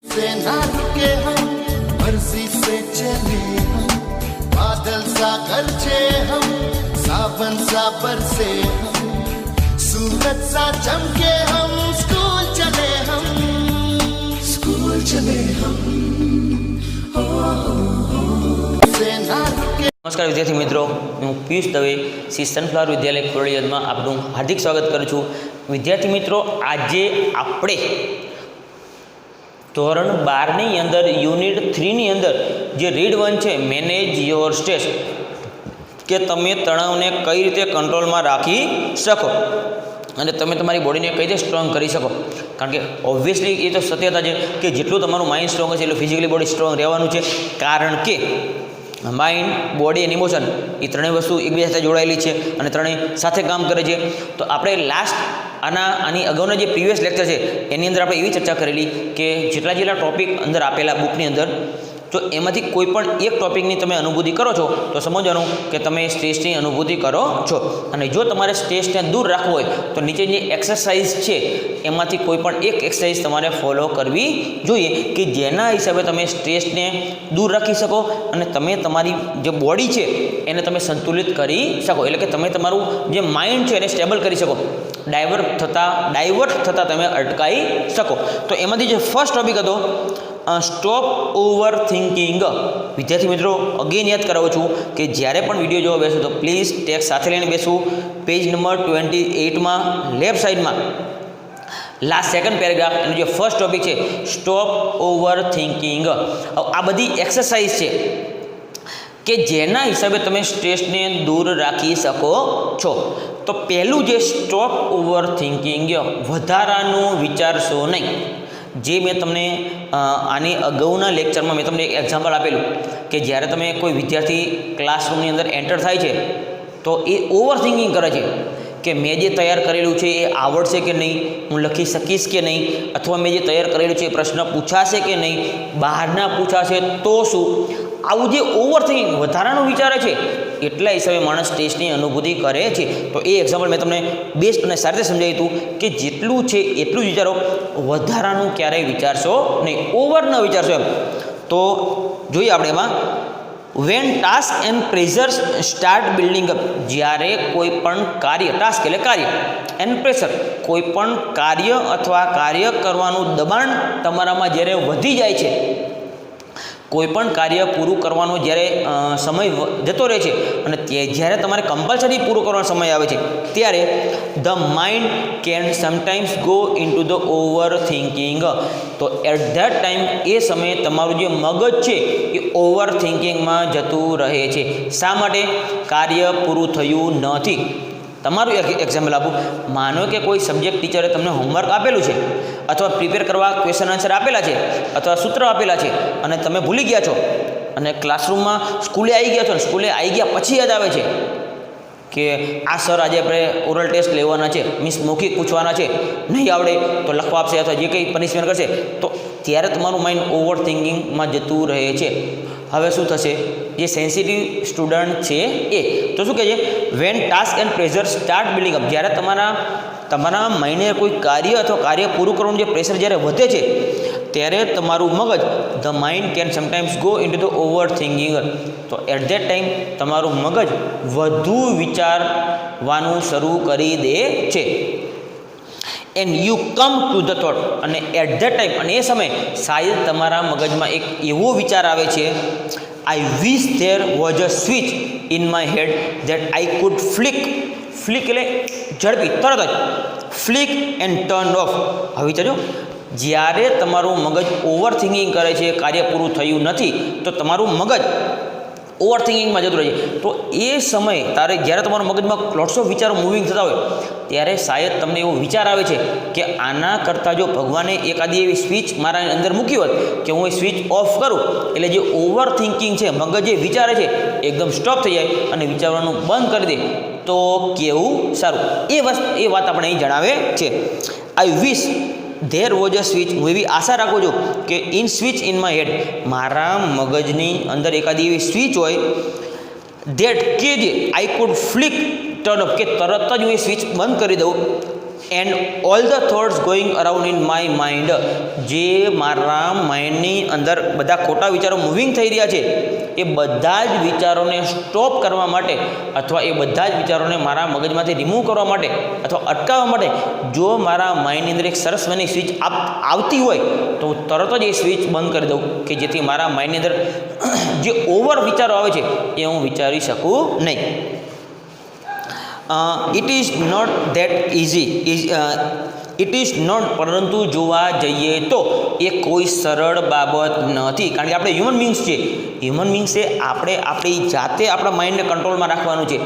से ना रुके हम मर्जी से चले हम बादल सा गरजे हम सावन सा बरसे हम सूरज सा चमके हम स्कूल चले हम से ना रुके। નમસ્કાર વિદ્યાર્થી મિત્રો, હું પિયુષ દવે શ્રી સનફ્લાવર વિદ્યાલય ખોડિયારમાં આપનું હાર્દિક સ્વાગત કરું છું. વિદ્યાર્થી મિત્રો, આજે આપણે ધોરણ 12ની અંદર યુનિટ 3ની અંદર જે રીડ 1 છે, મેનેજ યોર સ્ટ્રેસ, કે તમે તણાવને કઈ રીતે કંટ્રોલમાં રાખી શકો અને તમે તમારી બોડીને કઈ રીતે સ્ટ્રોંગ કરી શકો. કારણ કે ઓબ્વિયસલી એ તો સત્યતા છે કે જેટલું તમારું માઇન્ડ સ્ટ્રોંગ હશે એટલું ફિઝિકલી બોડી સ્ટ્રોંગ રહેવાનું છે. કારણ કે માઇન્ડ, બોડી અને ઇમોશન એ ત્રણેય વસ્તુ એકબીજા સાથે જોડાયેલી છે અને ત્રણેય સાથે કામ કરે છે. તો આપણે આની અગાઉના જે પ્રીવિયસ લેક્ચર છે એની અંદર આપણે એવી ચર્ચા કરેલી કે જેટલા ટોપિક અંદર આપેલા બુકની અંદર, તો એમાંથી કોઈ પણ એક ટોપિકની તમે અનુભૂતિ કરો છો તો સમજવાનું કે તમે સ્ટ્રેસની અનુભૂતિ કરો છો. અને જો તમારે સ્ટ્રેસને દૂર રાખવું હોય તો નીચેની એક્સરસાઇઝ છે એમાંથી કોઈ પણ એક એક્સરસાઇઝ તમારે ફોલો કરવી જોઈએ કે જેના હિસાબે તમે સ્ટ્રેસને દૂર રાખી શકો અને તમે તમારી જે બોડી છે એને તમે સંતુલિત કરી શકો. એટલે કે તમે તમારું જે માઇન્ડ છે એને સ્ટેબલ કરી શકો, ડાયવર્ટ થતાં તમે અટકાવી શકો. તો એમાંથી જે ફર્સ્ટ ટોપિક હતો સ્ટોપ ઓવર થિંકિંગ. વિદ્યાર્થી મિત્રો, અગેન યાદ કરાવું છું કે જ્યારે પણ વિડીયો જોવા બેસો તો પ્લીઝ ટેક્સ્ટ સાથે લઈને બેસવું. પેજ નંબર 28માં લેફ્ટ સાઈડમાં લાસ્ટ સેકન્ડ પેરેગ્રાફ એનો જે ફર્સ્ટ ટોપિક છે સ્ટોપ ઓવર થિંકિંગ. આ બધી એક્સરસાઇઝ છે કે જેના હિસાબે તમે સ્ટ્રેસને દૂર રાખી શકો છો. તો પહેલું જે સ્ટોપ ઓવર થિંકિંગ, વધારાનું વિચારશો નહીં. જે મેં તમને આની અગાઉના લેક્ચરમાં મેં તમને એક એક્ઝામ્પલ આપેલું કે જ્યારે તમે કોઈ વિદ્યાર્થી ક્લાસરૂમની અંદર એન્ટર થાય છે તો એ ઓવર થિંકિંગ કરે છે કે મેં જે તૈયાર કરેલું છે એ આવડશે કે નહીં, હું લખી શકીશ કે નહીં, અથવા મેં જે તૈયાર કરેલું છે એ પ્રશ્ન પૂછાશે કે નહીં, બહારના પૂછાશે તો શું. આવું જે ઓવર થિંકિંગ, વધારાનું વિચારે છે, એટલા હિસાબે માણસ સ્ટ્રેસની અનુભૂતિ કરે છે. તો એ એક્ઝામ્પલ મેં તમને બેસ્ટ અને સારી રીતે સમજાવ્યું હતું કે જેટલું છે એટલું જ વિચારો, વધારાનું ક્યારેય વિચારશો નહીં, ઓવર ન વિચારશો એમ. તો જોઈએ આપણે એમાં when task and pressure start building up. જ્યારે કોઈ પણ કાર્ય, ટાસ્ક એટલે કાર્ય, એન્ડ પ્રેશર કોઈ પણ કાર્ય અથવા કાર્ય કરવાનું દબાણ તમારામાં જ્યારે વધી જાય છે, કોઈ પણ કાર્ય પૂરું કરવાનો જ્યારે સમય જતો રહે છે અને જ્યારે તમારે કમ્પલસરી પૂરું કરવાનો સમય આવે છે ત્યારે the mind can sometimes go into the over thinking. તો એટ ધેટ ટાઈમ એ સમયે તમારું જે મગજ છે એ ઓવર થિંકિંગમાં જતું રહે છે. શા માટે? કાર્ય પૂરું થયું નથી. તમારું એક એક્ઝામ્પલ આપું. માનો કે કોઈ સબ્જેક્ટ ટીચરે તમને હોમવર્ક આપેલું છે અથવા પ્રિપેર કરવા ક્વેશ્ચન આન્સર આપેલા છે અથવા સૂત્ર આપેલા છે અને તમે ભૂલી ગયા છો અને ક્લાસરૂમમાં સ્કૂલે આવી ગયા છો અને સ્કૂલે આવી ગયા પછી યાદ આવે છે કે આ સર આજે આપણે ઓરલ ટેસ્ટ લેવાના છે, મીન્સ મૌખિક પૂછવાના છે, નહીં આવડે તો લખવા આપશે અથવા જે કંઈ પનિશમેન્ટ કરશે, તો ત્યારે તમારું માઇન્ડ ઓવર થિંકિંગમાં જતું રહે છે. હવે શું થશે? જે સેન્સિટિવ સ્ટુડન્ટ છે એ તો શું કહે છે, when task and pressure start building up. જ્યારે તમારા માઇન્ડને કોઈ કાર્ય અથવા કાર્ય પૂરું કરવાનું જે પ્રેશર જ્યારે વધે છે ત્યારે તમારું મગજ, the mind can sometimes go into the over thinking. તો એટ ધેટ ટાઈમ તમારું મગજ વધુ વિચારવાનું શરૂ કરી દે છે. And you come to the thought. અને એટ ધેટ ટાઈમ, અને એ સમયે શાયદ તમારા મગજમાં એક એવો વિચાર આવે છે, I wish there was a switch in my head that I could flick એટલે ઝડપી, તરત જ ફ્લિક એન્ડ ટર્ન ઓફ. હવે વિચારજો, જ્યારે તમારું મગજ ઓવર થિંકિંગ કરે છે, કાર્ય પૂરું થયું નથી, તો તમારું મગજ ઓવર થિંકિંગમાં જતું રહે છે. તો એ સમયે જ્યારે તમારા મગજમાં લોટ્સ ઓફ વિચારો મૂવિંગ થતા હોય ત્યારે શાયદ તમને એવો વિચાર આવે છે કે આના કરતાં જો ભગવાને એકાદી એવી સ્વિચ મારા અંદર મૂકી હોત કે હું એ સ્વિચ ઓફ કરું એટલે જે ઓવર થિંકિંગ છે, મગજ જે વિચારે છે એકદમ સ્ટોપ થઈ જાય અને વિચારવાનું બંધ કરી દે તો કેવું સારું. એ વાત આપણે અહીં જણાવે છે. I wish there was a switch. હું એવી આશા રાખું છું કે in switch in my head, મારા મગજની અંદર એકાદી એવી સ્વિચ હોય ધેટ કે જે આઈ કુડ ફ્લિક ટર્ન ઓફ, કે તરત જ હું એ સ્વિચ બંધ કરી દઉં and all the thoughts going around in my mind, જે મારા માઇન્ડની અંદર બધા ખોટા વિચારો મૂવિંગ થઈ રહ્યા છે એ બધા જ વિચારોને સ્ટોપ કરવા માટે અથવા એ બધા જ વિચારોને મારા મગજમાંથી રિમૂવ કરવા માટે અથવા અટકાવવા માટે જો મારા માઇન્ડની અંદર એક સરસ મની સ્વિચ આવતી હોય તો હું તરત જ એ સ્વિચ બંધ કરી દઉં કે જેથી મારા માઇન્ડની અંદર જે ઓવર વિચારો આવે છે એ હું વિચારી શકું નહીં. It is not that it is not, પરંતુ જોવા જઈએ તો એ કોઈ સરળ બાબત નથી, કારણ કે આપણે હ્યુમન બીંગ્સ છે. હ્યુમન બીંગ્સે આપણે આપણી જાતે આપણા માઇન્ડને કંટ્રોલમાં રાખવાનું છે.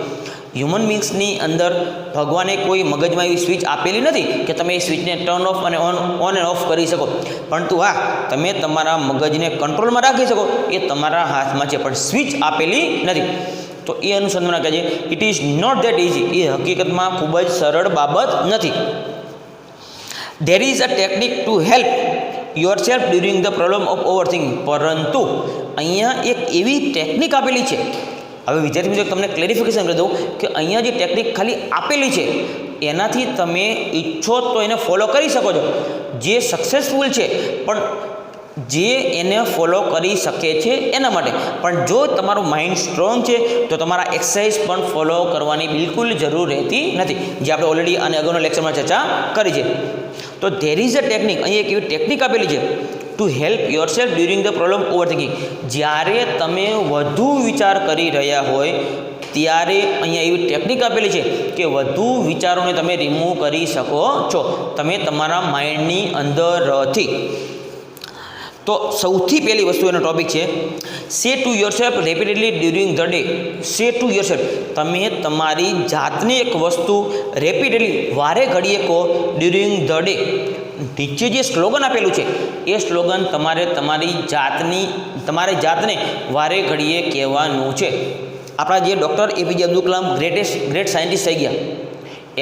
હ્યુમન બીંગ્સની અંદર ભગવાને કોઈ મગજમાં એવી સ્વિચ આપેલી નથી કે તમે એ સ્વિચને ટર્ન ઓફ અને ઓન એન્ડ ઓફ કરી શકો, પરંતુ હા તમે તમારા મગજને કંટ્રોલમાં રાખી શકો એ તમારા હાથમાં છે, પણ સ્વિચ આપેલી નથી. તો એ અનુસંધાન કહે છે it is not that easy, એ હકીકતમાં ખૂબ જ સરળ બાબત નથી. There is a technique to help yourself during the problem of overthinking, પરંતુ અહીંયા એક એવી ટેકનિક આપેલી છે. હવે વિદ્યાર્થી મિત્રો તમને ક્લેરિફિકેશન કરી દઉં કે અહીંયા જે ટેકનિક ખાલી આપેલી છે એનાથી તમે ઈચ્છો તો એને ફોલો કરી શકો છો. જે સક્સેસફુલ છે પણ જે એને ફોલો કરી શકે છે એના માટે, પણ જો તમારું માઇન્ડ સ્ટ્રોંગ છે તો તમારા એક્સરસાઇઝ પણ ફોલો કરવાની બિલકુલ જરૂર રહેતી નથી, જે આપણે ઓલરેડી આને અગાઉના લેક્ચરમાં ચર્ચા કરી છે. તો ધેર ઇઝ અ ટેકનિક, અહીં એક એવી ટેકનિક આપેલી છે to help yourself during the problem overthinking. જ્યારે તમે વધુ વિચાર કરી રહ્યા હોય ત્યારે અહીંયા એવી ટેકનિક આપેલી છે કે વધુ વિચારોને તમે રિમૂવ કરી શકો છો તમે તમારા માઇન્ડની અંદરથી. તો સૌથી પહેલી વસ્તુ એનો ટોપિક છે say to yourself rapidly during the day. Say to yourself, તમે તમારી જાતને એક વસ્તુ રેપિડલી વારે ઘડીએ કહો ડ્યુરિંગ ધ ડે. નીચે જે સ્લોગન આપેલું છે એ સ્લોગન તમારે તમારી જાતને વારે ઘડીએ કહેવાનું છે. આપણા જે doctor APJ Abdul Kalam great scientist થઈ ગયા,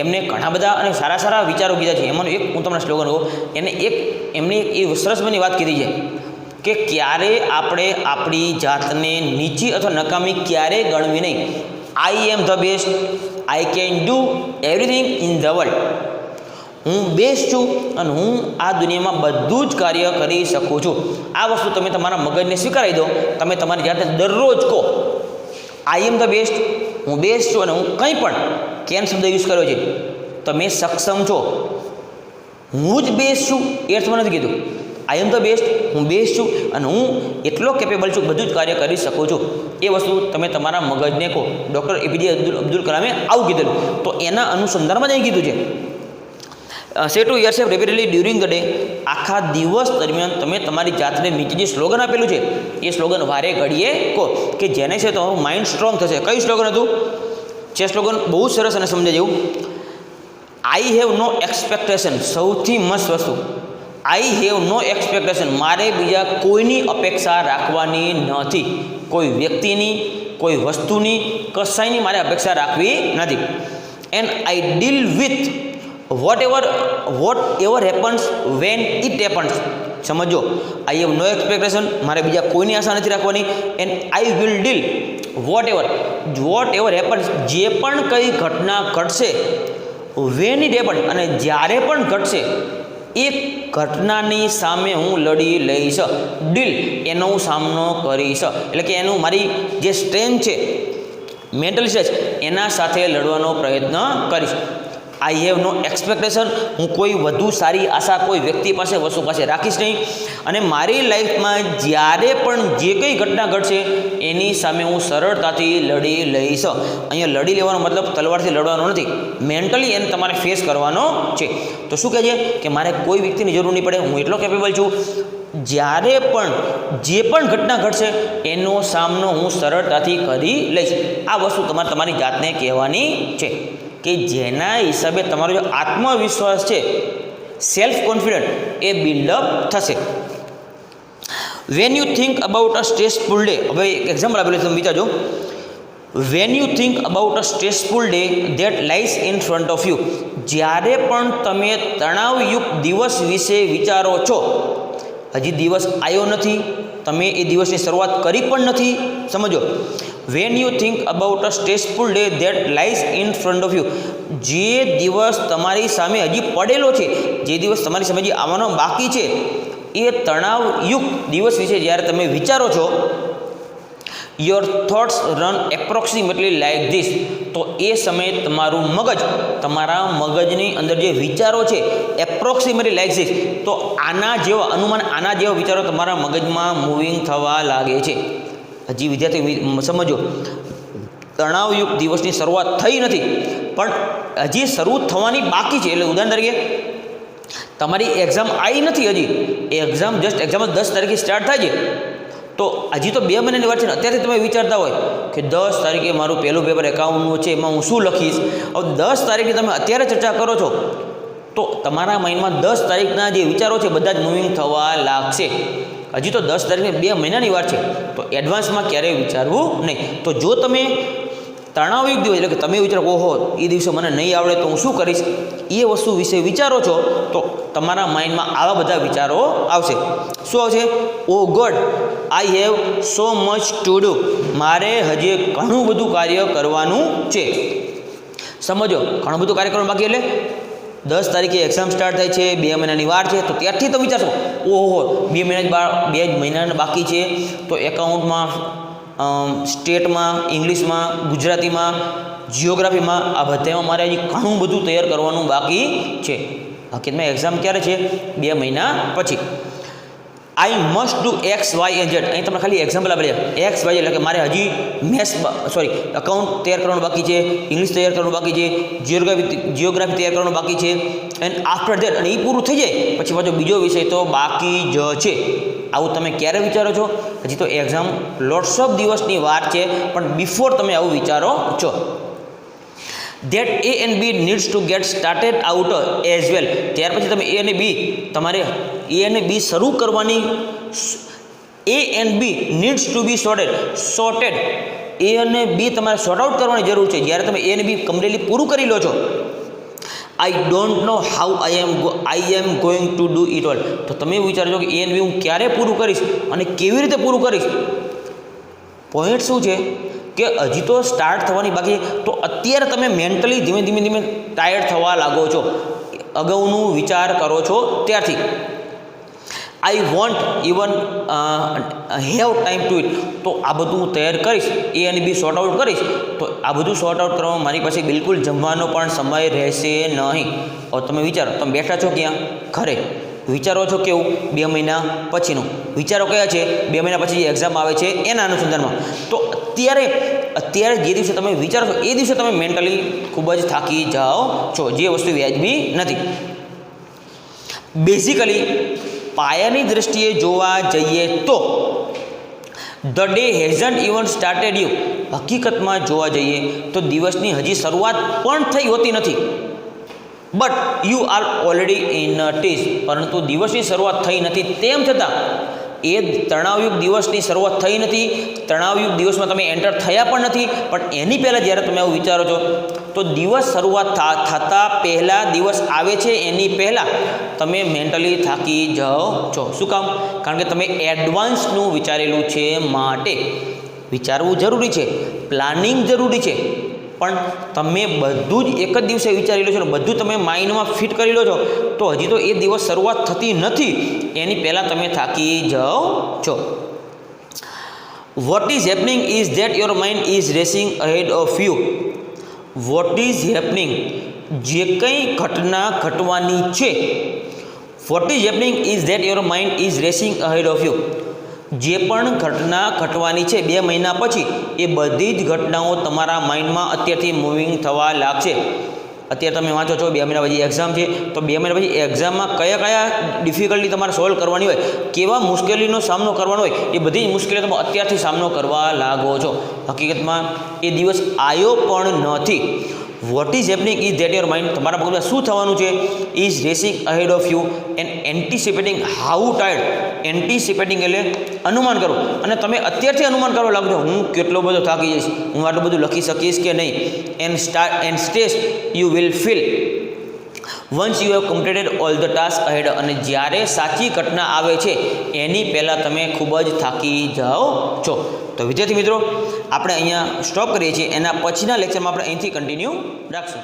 એમને ઘણા બધા અને સારા સારા વિચારો કીધા છે. એમાંનું એક હું તમને સ્લોગન કહું, એમણે એક એ સરસ મની વાત કીધી છે કે ક્યારે આપણે આપણી જાતને નીચી અથવા નકામી ક્યારે ગણવી નહીં. I am the best, I can do everything in the world. હું બેસ્ટ છું અને હું આ દુનિયામાં બધું જ કાર્ય કરી શકું છું. આ વસ્તુ તમે તમારા મગજને સ્વીકારી દો. તમે તમારી જાતને દરરોજ કહો આઈ એમ ધ બેસ્ટ, હું બેસ્ટ છું અને હું કંઈ પણ કેન શબ્દ યુઝ કર્યો છે, તમે સક્ષમ છો. હું જ બેસ્ટ છું એ અર્થમાં નથી કીધું. આઈ એમ ધ બેસ્ટ, હું બેસ્ટ છું અને હું એટલો કેપેબલ છું, બધું જ કાર્ય કરી શકું છું. એ વસ્તુ તમે તમારા મગજને કહો. ડૉક્ટર એપીજે અબ્દુલ કલામે આવું કીધેલું, તો એના અનુસંધાનમાં જ અહીં કીધું છે say to yourself rapidly during the day. આખા દિવસ દરમિયાન તમે તમારી જાતને નીચે જે સ્લોગન આપેલું છે એ સ્લોગન વારે ઘડીએ કહો કે જેને છે તમારું માઇન્ડ સ્ટ્રોંગ થશે. કયું સ્લોગન હતું? છે સ્લોગન બહુ સરસ અને સમજે જેવું. I have no expectation. સૌથી મસ્ત વસ્તુ, આઈ હેવ નો એક્સપેક્ટેશન. મારે બીજા કોઈની અપેક્ષા રાખવાની નથી. કોઈ વ્યક્તિની, કોઈ વસ્તુની, કશાયની મારે અપેક્ષા રાખવી નથી. And I deal with what ever happens when it happens. સમજો, આઈ હેવ નો એક્સપેક્ટેશન, મારે બીજા કોઈની આશા નથી રાખવાની. And I will deal whatever happens, જે પણ કંઈ ઘટના ઘટશે, વેન ઇટ હેપન, અને જ્યારે પણ ઘટશે એ ઘટનાની સામે હું લડી લઈશ. ડીલ, એનો હું સામનો કરીશ. એટલે કે એનું મારી જે સ્ટ્રેન્થ છે, મેન્ટલ સ્ટ્રેસ, એના સાથે લડવાનો પ્રયત્ન કરીશ. આઈ હેવ નો એક્સપેક્ટેશન, હું કોઈ વધુ સારી આશા કોઈ વ્યક્તિ પાસે, વસ્તુ પાસે રાખીશ નહીં. અને મારી લાઈફમાં જ્યારે પણ જે કંઈ ઘટના ઘટશે એની સામે હું સરળતાથી લડી લઈશ. અહીંયા લડી લેવાનો મતલબ તલવારથી લડવાનો નથી, મેન્ટલી એને તમારે ફેસ કરવાનો છે. તો શું કહે છે કે મારે કોઈ વ્યક્તિની જરૂર નહીં પડે, હું એટલો કેપેબલ છું. જ્યારે પણ જે પણ ઘટના ઘટશે એનો સામનો હું સરળતાથી કરી લઈશ. આ વસ્તુ તમારે તમારી જાતને કહેવાની છે કે જેના હિસાબે તમારો જે આત્મવિશ્વાસ છે, સેલ્ફ કોન્ફિડન્ટ, એ બિલ્ડઅપ થશે. When you think about a stressful day. હવે એક એક્ઝામ્પલ આપેલું તમે વિચારજો. When you think about a stressful day that lies in front of you. જ્યારે પણ તમે તણાવયુક્ત દિવસ વિશે વિચારો છો, હજી દિવસ આવ્યો નથી, તમે એ દિવસની શરૂઆત કરી પણ નથી, સમજો, van you think about a stressful day that lies in front of you, જે દિવસ તમારી સામે હજી પડેલો છે, જે દિવસ તમારી સામે હજી આવવાનો બાકી છે, એ તણાવયુક્ત દિવસ વિશે જ્યારે તમે વિચારો છો, your thoughts run approximately like this, તો એ સમયે તમારું મગજ, તમારા મગજની અંદર જે વિચારો છે એપ્રોક્સિમેટલી લાઇક ધીસ, તો આના જેવા અનુમાન, આના જેવા વિચારો તમારા મગજમાં મૂવિંગ થવા લાગે છે. હજી વિદ્યાર્થી સમજો, તણાવયુક્ત દિવસની શરૂઆત થઈ નથી, પણ હજી શરૂ થવાની બાકી છે. એટલે ઉદાહરણ તરીકે તમારી એક્ઝામ આવી નથી, હજી એક્ઝામ 10 તારીખે સ્ટાર્ટ થાય છે, તો હજી તો 2 મહિનાની વાર છે ને અત્યારથી તમે વિચારતા હોય કે 10 તારીખે મારું પહેલું પેપર એકાઉન્ટનું છે, એમાં હું શું લખીશ. હવે 10 તારીખે તમે અત્યારે ચર્ચા કરો છો, તો તમારા માઇન્ડમાં 10 તારીખના જે વિચારો છે બધા જ મૂવિંગ થવા લાગશે. હજી તો 10 તારીખે 2 મહિનાની વાર છે, તો એડવાન્સમાં ક્યારેય વિચારવું નહીં. તો જો તમે તણાવયુક્ત દિવસ, એટલે કે તમે વિચારો ઓહો એ દિવસે મને નહીં આવડે તો હું શું કરીશ, એ વસ્તુ વિશે વિચારો છો, તો તમારા માઇન્ડમાં આવા બધા વિચારો આવશે. શું આવશે? Oh God, I have so much to do, મારે હજી ઘણું બધું કાર્ય કરવાનું છે. સમજો, ઘણું બધું કાર્ય કરવાનું બાકી, એટલે 10 તારીખે એક્ઝામ સ્ટાર્ટ થાય છે, 2 મહિનાની વાર છે, તો ત્યારથી તમે વિચારશો ઓહો 2 મહિના બાકી છે, તો એકાઉન્ટમાં, સ્ટેટમાં, ઇંગ્લિશમાં, ગુજરાતીમાં, જિયોગ્રાફીમાં, આ બધામાં મારે હજી ઘણું બધું તૈયાર કરવાનું બાકી છે. હકીકતમાં એક્ઝામ ક્યારે છે? 2 મહિના પછી. I must do X Y and Z, અહીં તમને ખાલી એક્ઝામ્પલ આપેલા એક્સ વાય, એટલે કે મારે હજી અકાઉન્ટ તૈયાર કરવાનું બાકી છે, ઇંગ્લિશ તૈયાર કરવાનું બાકી છે, જિયોગ્રાફી તૈયાર કરવાનું બાકી છે, એન્ડ આફ્ટર ધેટ, અને એ પૂરું થઈ જાય પછી પાછો બીજો વિષય તો બાકી જ છે. આવું તમે ક્યારે વિચારો છો? હજી તો એક્ઝામ લોટ્સ ઓફ દિવસની વાર છે, પણ બિફોર તમે આવું વિચારો છો. That A and B needs to get started out as well, ત્યાર પછી તમે એ અને બી, તમારે એ અને બી શરૂ કરવાની, A and B needs to be sorted, A અને બી તમારે સોર્ટ આઉટ કરવાની જરૂર છે. જ્યારે તમે એ અને બી કમ્પ્લીટલી પૂરું કરી લો છો, I don't know how I am going to do it all, તો તમે વિચારજો કે એ અને બી હું ક્યારે પૂરું કરીશ અને કેવી રીતે પૂરું કરીશ. પોઈન્ટ શું છે કે હજી તો સ્ટાર્ટ થવાની બાકી, તો અત્યારે તમે મેન્ટલી ધીમે ધીમે ટાયર્ડ થવા લાગો છો, અગાઉનું વિચાર કરો છો ત્યારથી. I want even have time to it, તો આ બધું હું તૈયાર કરીશ, એ અને બી સોર્ટ આઉટ કરીશ, તો આ બધું સોર્ટ આઉટ કરવામાં મારી પાસે બિલકુલ જમવાનો પણ સમય રહેશે નહીં. હવે તમે વિચારો, તમે બેઠા છો ક્યાં? ઘરે. વિચારો છો કેવું? 2 મહિના પછીનું. વિચારો કયા છે? 2 મહિના પછી જે એક્ઝામ આવે છે એના અનુસંધાનમાં. તો અત્યારે જે દિવસે તમે વિચારો છો એ દિવસે તમે મેન્ટલી ખૂબ જ થાકી જાઓ છો, જે વસ્તુ વ્યાજબી નથી. બેઝિકલી પાયાની દ્રષ્ટિએ જોવા જઈએ તો the day hasn't even started you, હકીકતમાં જોવા જઈએ તો દિવસની હજી શરૂઆત પણ થઈ હોતી નથી. But you are already in tease, પરંતુ દિવસની શરૂઆત થઈ નથી, તેમ છતાં એ તણાવયુક્ત દિવસની શરૂઆત થઈ નથી, તણાવયુક્ત દિવસમાં તમે એન્ટર થયા પણ નથી, પણ એની પહેલાં જ્યારે તમે આવું વિચારો છો, તો દિવસ શરૂઆત થતાં પહેલાં, દિવસ આવે છે એની પહેલાં તમે મેન્ટલી થાકી જાઓ છો. શું કામ? કારણ કે તમે એડવાન્સનું વિચારેલું છે, માટે વિચારવું જરૂરી છે, પ્લાનિંગ જરૂરી છે, પણ તમે બધું જ એક જ દિવસે વિચારી લો છો, બધું તમે માઇન્ડમાં ફિટ કરી લો છો, તો હજી તો એ દિવસ શરૂઆત થતી નથી, એની પહેલાં તમે થાકી જાઓ છો. What is happening is that your mind is racing ahead of you. What is happening, જે કંઈ ઘટના ઘટવાની છે, what is happening is that your mind is racing ahead of you. જે પણ ઘટના ઘટવાની છે 2 મહિના પછી, એ બધી જ ઘટનાઓ તમારા માઇન્ડમાં અત્યારથી મૂવિંગ થવા લાગશે. અત્યારે તમે વાંચો છો 2 મહિના પછી એક્ઝામ છે, તો 2 મહિના પછી એક્ઝામમાં કયા ડિફિકલ્ટી તમારે સોલ્વ કરવાની હોય, કેવા મુશ્કેલીનો સામનો કરવાનો હોય, એ બધી જ મુશ્કેલીઓ તમે અત્યારથી સામનો કરવા લાગો છો. હકીકતમાં એ દિવસ આવ્યો પણ નથી. What is happening is that your mind, તમારા મગજમાં શું થવાનું છે, is racing ahead of you and anticipating how tired. Anticipating એટલે અનુમાન કરો, અને તમે અત્યારથી અનુમાન કરવા લાગો છો, હું કેટલો બધો થાકી જઈશ, હું આટલું બધું લખી શકીશ કે નહીં. And stress you will feel once you have completed all the task ahead. અને જ્યારે સાચી ઘટના આવે છે એની પહેલાં તમે ખૂબ જ થાકી જાઓ છો. તો વિદ્યાર્થી મિત્રો, આપણે અહીંયા સ્ટોપ કરીએ છીએ. એના પછીના લેક્ચરમાં આપણે અહીંથી કન્ટિન્યુ રાખશું.